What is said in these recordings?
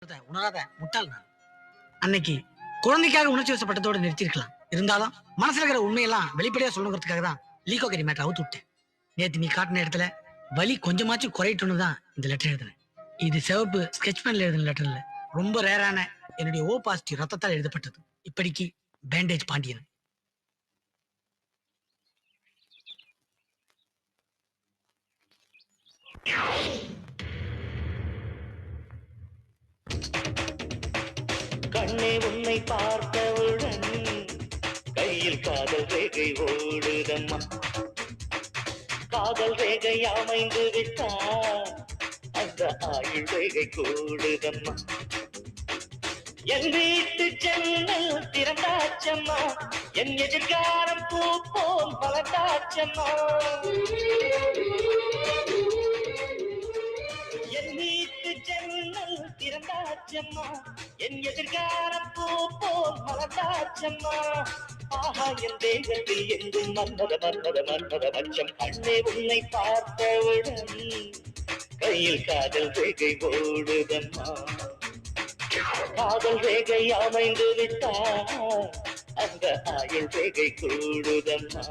உணராத முட்டாள் நான். அன்னைக்கு குழந்தைக்காக உணர்ச்சி வசப்பட்டதோடு நிறுத்திருக்கலாம். இருந்தாலும் மனசுல இருக்கிற உண்மையெல்லாம் வெளிப்படையா சொல்லணுங்கிறதுக்காக தான் லீகோ கரி மேட்டர் அவுத்து விட்டேன். நேத்து நீ காட்டின இடத்துல வலி கொஞ்சமாச்சும் குறையட்டும்னு தான் இந்த லெட்டர் எழுதுனேன். இது சிவப்பு ஸ்கெட்ச் பென்ல எழுதின லெட்டர் இல்ல. ரொம்ப ரேரான என்னுடைய ஓ பாசிட்டிவ் ரத்தத்தால் எழுதப்பட்டது. இப்படிக்கு பேண்டேஜ் பாண்டியன். கண்ணே உன்னை பார்த்தவுடன் கையில் காதல் ரேகை ஓடுதம்மா. காதல் ரேகை அமைந்து விட்டால் அந்த ஆயுள் ரேகை கூடுதம்மா. என் வீட்டு ஜன்னல் திறந்தாச்சம்மா, என் எதிர்காலம் பூ போல் வளர்ந்தாச்சம்மா. என் வீட்டு ஜன்னல் திறந்தாச்சம்மா, என் எதிர்காலம் பூ போல் மலர்ந்தாச்சம்மா. ஆஹா, என் தேகத்தில் எங்கும் மன்மத மன்மத மன்மத மச்சம். கண்ணே உன்னை பார்த்தவுடன் கையில் காதல் ரேகை ஓடுதம்மா. காதல் ரேகை அமைந்து விட்டால் அந்த ஆயுள் ரேகை கூடுதம்மா.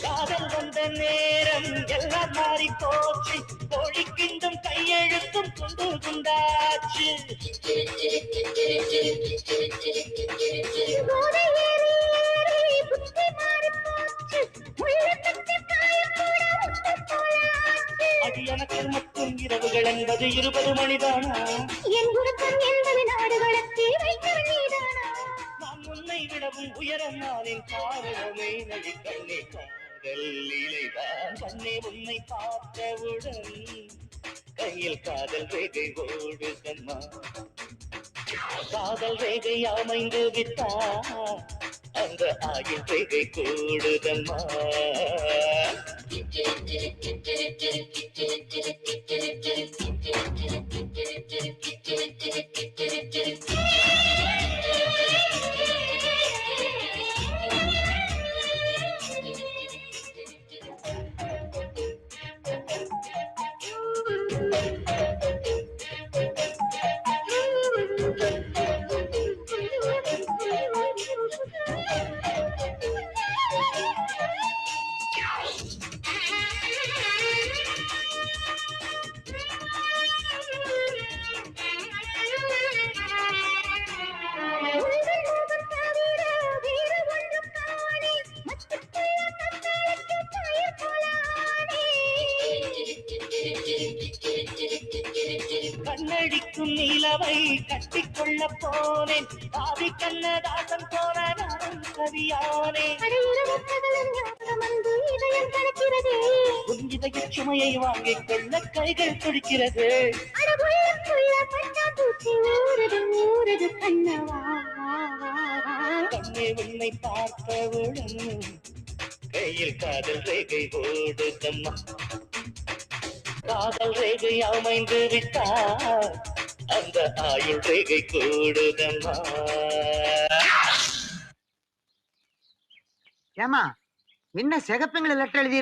காதல் வந்த நேரம் எல்லாம் மாறி போச்சு, பொழிக்கின்றும் கையெழுத்தும் குண்டு குண்டாச்சு. அது எனக்கு மட்டும் இரவுகள் என்பது 20 மணிதானா? நான் முன்னை விடவும் உயரம் நானின் காரணமே நடி கண்ணே. காதல் லீலைதான் கண்ணே உன்னை பார்த்தவுடன் கையில் காதல் ரேகை ஓடுதம்மா. காதல் ரேகை அமைந்து விட்டா அந்த ஆயுள் ரேகை கூடுதம்மா. கண்ணடிக்கும் நிலவை கட்டிக்கொள்ள போனேன், பாதி கண்ணதாசன் போன நானும் கவியானே. உன் இதய சுமையை வாங்கிக் கொள்ள கைகள் துடிக்கிறது. கண்ணே உன்னை பார்த்தவுடன் கையில் காதல் ரேகை ஓடுதம்மா. காதல் ரேகை அமைந்து விட்டா அந்த ஆயுள் ரேகை கூடுதம்மா. ஏமா என்ன சிகப்புங்களை லெட்டர் எழுதி